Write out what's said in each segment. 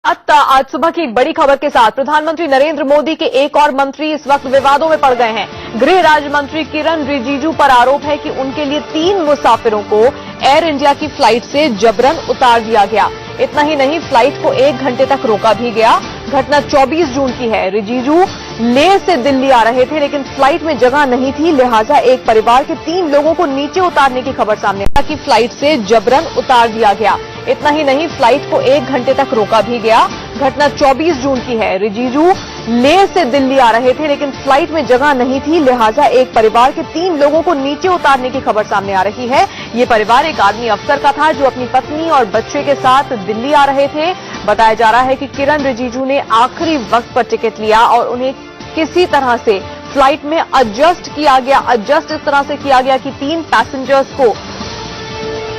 आज सुबह की एक बड़ी खबर के साथ प्रधानमंत्री नरेंद्र मोदी के एक और मंत्री इस वक्त विवादों में पड़ गए हैं। गृह राज्य मंत्री किरण रिजिजू पर आरोप है कि उनके लिए 3 मुसाफिरों को एयर इंडिया की फ्लाइट से जबरन उतार दिया गया। इतना ही नहीं, फ्लाइट को 1 घंटे तक रोका भी गया। घटना 24 जून की है। रिजिजू लेह से दिल्ली आ रहे थे, लेकिन फ्लाइट में जगह नहीं थी, लिहाजा एक परिवार के 3 लोगों को नीचे उतारने की खबर सामने आई कि फ्लाइट से जबरन उतार दिया गया। इतना ही नहीं, फ्लाइट को 1 घंटे तक रोका भी गया। घटना 24 जून की है। रिजिजू लेह से दिल्ली आ रहे थे, लेकिन फ्लाइट में जगह नहीं थी, लिहाजा एक परिवार के 3 लोगों को नीचे उतारने की खबर सामने आ रही है। ये परिवार एक आर्मी अफसर का था जो अपनी पत्नी और बच्चे के साथ दिल्ली आ रहे थे। बताया जा रहा है कि किरण रिजिजू ने आखिरी वक्त पर टिकट लिया और उन्हें किसी तरह से फ्लाइट में एडजस्ट किया गया। एडजस्ट इस तरह से किया गया कि 3 पैसेंजर्स को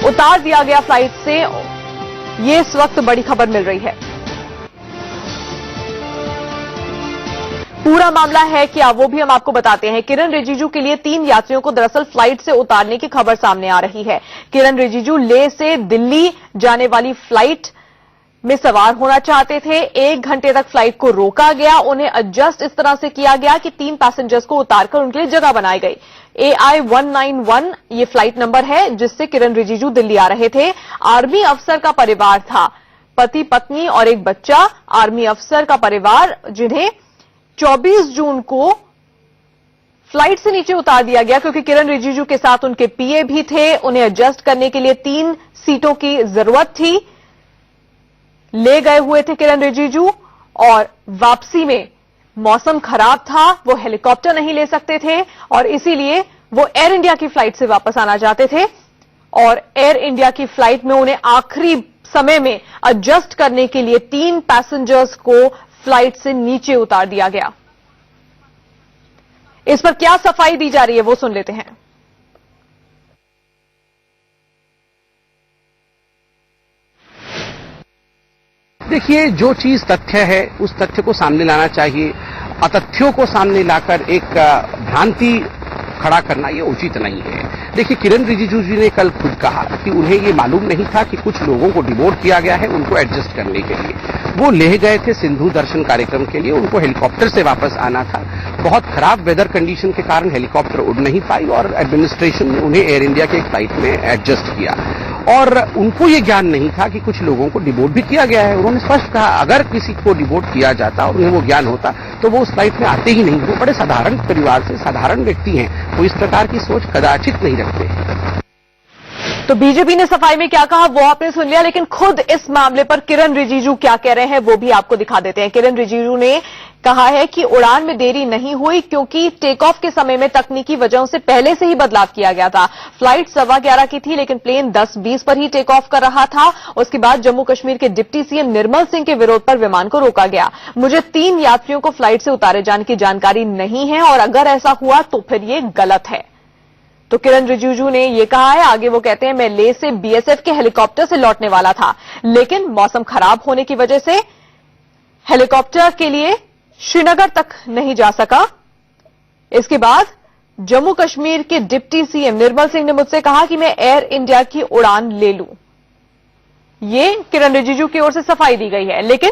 उतार दिया गया फ्लाइट से। ये इस वक्त बड़ी खबर मिल रही है। पूरा मामला है क्या, वो भी हम आपको बताते हैं। किरण रिजिजू के लिए 3 यात्रियों को दरअसल फ्लाइट से उतारने की खबर सामने आ रही है। किरण रिजिजू लेह से दिल्ली जाने वाली फ्लाइट में सवार होना चाहते थे। 1 घंटे तक फ्लाइट को रोका गया। उन्हें एडजस्ट इस तरह से किया गया कि 3 पैसेंजर्स को उतारकर उनके लिए जगह बनाई गई। AI191 ये फ्लाइट नंबर है जिससे किरण रिजिजू दिल्ली आ रहे थे। आर्मी अफसर का परिवार था, पति पत्नी और एक बच्चा। आर्मी अफसर का परिवार जिन्हें 24 जून को फ्लाइट से नीचे उतार दिया गया क्योंकि किरण रिजिजू के साथ उनके पीए भी थे। उन्हें एडजस्ट करने के लिए 3 सीटों की जरूरत थी। ले गए हुए थे किरण रिजिजू और वापसी में मौसम खराब था, वो हेलीकॉप्टर नहीं ले सकते थे और इसीलिए वो एयर इंडिया की फ्लाइट से वापस आना चाहते थे और एयर इंडिया की फ्लाइट में उन्हें आखिरी समय में एडजस्ट करने के लिए 3 पैसेंजर्स को फ्लाइट से नीचे उतार दिया गया। इस पर क्या सफाई दी जा रही है वो सुन लेते हैं। देखिए, जो चीज तथ्य है उस तथ्य को सामने लाना चाहिए। अतथ्यों को सामने लाकर एक भ्रांति खड़ा करना ये उचित नहीं है। देखिए, किरण रिजिजू जी ने कल खुद कहा कि उन्हें ये मालूम नहीं था कि कुछ लोगों को डिबोर्ड किया गया है उनको एडजस्ट करने के लिए। वो लेह गए थे सिंधु दर्शन कार्यक्रम के लिए, उनको हेलीकॉप्टर से वापस आना था। बहुत खराब वेदर कंडीशन के कारण हेलीकॉप्टर उड़ नहीं पाई और एडमिनिस्ट्रेशन ने उन्हें एयर इंडिया के एक फ्लाइट में एडजस्ट किया और उनको ये ज्ञान नहीं था कि कुछ लोगों को डिबोर्ड भी किया गया है। उन्होंने स्पष्ट कहा अगर किसी को डिबोर्ड किया जाता और उन्हें वो ज्ञान होता तो वो उस फ्लाइट में आते ही नहीं। वो बड़े साधारण परिवार से साधारण व्यक्ति हैं, वो इस प्रकार की सोच कदाचित नहीं रखते। तो बीजेपी ने सफाई में क्या कहा वो आपने सुन लिया, लेकिन खुद इस मामले पर किरण रिजिजू क्या कह रहे हैं वो भी आपको दिखा देते हैं। किरण रिजिजू ने कहा है कि उड़ान में देरी नहीं हुई क्योंकि टेक ऑफ के समय में तकनीकी वजहों से पहले से ही बदलाव किया गया था। फ्लाइट 11:15 की थी लेकिन प्लेन 10:20 पर ही टेक ऑफ कर रहा था। उसके बाद जम्मू कश्मीर के डिप्टी सीएम निर्मल सिंह के विरोध पर विमान को रोका गया। मुझे 3 यात्रियों को फ्लाइट से उतारे जाने की जानकारी नहीं है और अगर ऐसा हुआ तो फिर ये गलत है। तो किरण रिजिजू ने यह कहा है। आगे वो कहते हैं मैं लेह से बीएसएफ के हेलीकॉप्टर से लौटने वाला था, लेकिन मौसम खराब होने की वजह से हेलीकॉप्टर के लिए श्रीनगर तक नहीं जा सका। इसके बाद जम्मू कश्मीर के डिप्टी सीएम निर्मल सिंह ने मुझसे कहा कि मैं एयर इंडिया की उड़ान ले लूं। ये किरण रिजिजू की ओर से सफाई दी गई है, लेकिन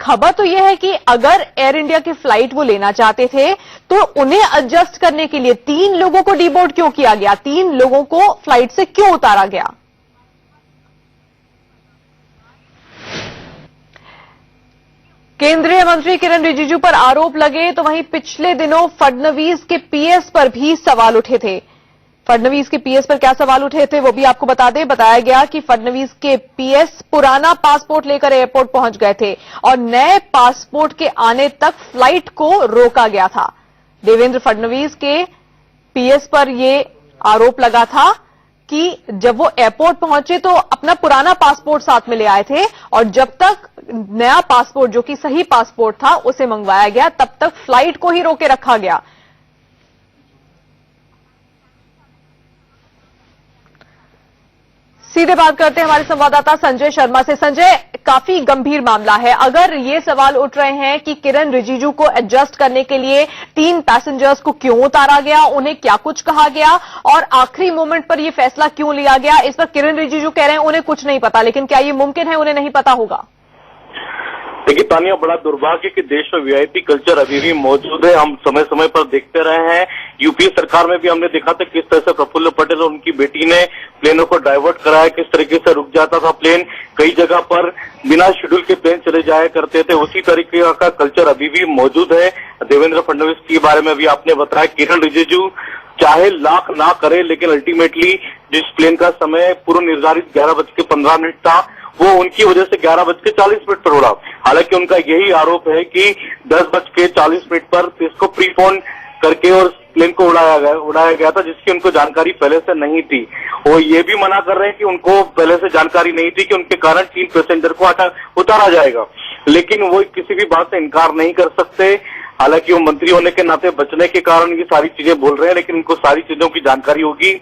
खबर तो यह है कि अगर एयर इंडिया की फ्लाइट वो लेना चाहते थे तो उन्हें एडजस्ट करने के लिए 3 लोगों को डिबोर्ड क्यों किया गया, 3 लोगों को फ्लाइट से क्यों उतारा गया। केंद्रीय मंत्री किरण रिजिजू पर आरोप लगे तो वहीं पिछले दिनों फडणवीस के पीएस पर भी सवाल उठे थे। फडणवीस के पीएस पर क्या सवाल उठे थे वो भी आपको बता दें। बताया गया कि फडणवीस के पीएस पुराना पासपोर्ट लेकर एयरपोर्ट पहुंच गए थे और नए पासपोर्ट के आने तक फ्लाइट को रोका गया था। देवेंद्र फडणवीस के पीएस पर यह आरोप लगा था कि जब वो एयरपोर्ट पहुंचे तो अपना पुराना पासपोर्ट साथ में ले आए थे और जब तक नया पासपोर्ट जो कि सही पासपोर्ट था उसे मंगवाया गया तब तक फ्लाइट को ही रोके रखा गया। सीधे बात करते हैं हमारे संवाददाता संजय शर्मा से। संजय, काफी गंभीर मामला है। अगर ये सवाल उठ रहे हैं कि किरण रिजिजू को एडजस्ट करने के लिए 3 पैसेंजर्स को क्यों उतारा गया, उन्हें क्या कुछ कहा गया और आखिरी मोमेंट पर यह फैसला क्यों लिया गया, इस पर किरण रिजिजू कह रहे हैं उन्हें कुछ नहीं पता, लेकिन क्या ये मुमकिन है उन्हें नहीं पता होगा? देखिए तानिया, बड़ा दुर्भाग्य कि देश में वीआईपी कल्चर अभी भी मौजूद है। हम समय समय पर देखते रहे हैं, यूपीए सरकार में भी हमने देखा था किस तरह से प्रफुल्ल पटेल और उनकी बेटी ने प्लेनों को डाइवर्ट कराया, किस तरीके से रुक जाता था प्लेन, कई जगह पर बिना शेड्यूल के प्लेन चले जाया करते थे। उसी तरीके का कल्चर अभी भी मौजूद है। देवेंद्र फडणवीस के बारे में भी आपने बताया, किरण रिजिजू चाहे लाख ना करे, लेकिन अल्टीमेटली जिस प्लेन का समय पूर्व निर्धारित 11:15 था, वो उनकी वजह से 11:40 पर उड़ा। हालांकि उनका यही आरोप है कि 10:40 पर इसको प्रीपोन करके और प्लेन को उड़ाया गया था, जिसकी उनको जानकारी पहले से नहीं थी। वो ये भी मना कर रहे हैं कि उनको पहले से जानकारी नहीं थी कि उनके कारण 3 पैसेंजर को उतारा जाएगा, लेकिन वो किसी भी बात से इनकार नहीं कर सकते। हालांकि वो मंत्री होने के नाते बचने के कारण ये सारी चीजें बोल रहे हैं, लेकिन उनको सारी चीजों की जानकारी होगी।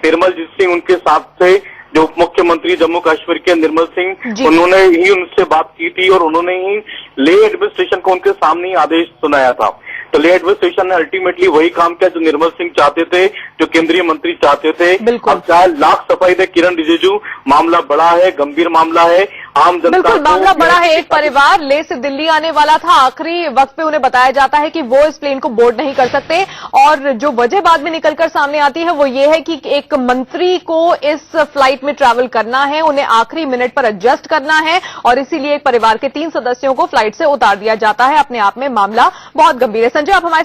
निर्मलजीत सिंह उनके साथ थे, जो उप मुख्यमंत्री जम्मू कश्मीर के निर्मल सिंह, उन्होंने ही उनसे बात की थी और उन्होंने ही ले एडमिनिस्ट्रेशन को उनके सामने ही आदेश सुनाया था। तो ले एडमिनिस्ट्रेशन ने अल्टीमेटली वही काम किया जो निर्मल सिंह चाहते थे, जो केंद्रीय मंत्री चाहते थे। अब चाहे लाख सफाई दे किरण रिजिजू, मामला बड़ा है, गंभीर मामला है। आम जनता बिल्कुल मामला बड़ा है। एक परिवार ले से दिल्ली आने वाला था, आखिरी वक्त पे उन्हें बताया जाता है कि वो इस प्लेन को बोर्ड नहीं कर सकते, और जो वजह बाद में निकलकर सामने आती है वो ये है कि एक मंत्री को इस फ्लाइट में ट्रैवल करना है, उन्हें आखिरी मिनट पर एडजस्ट करना है, और इसीलिए एक परिवार के 3 सदस्यों को फ्लाइट से उतार दिया जाता है। अपने आप में मामला बहुत गंभीर है। संजय, आप हमारे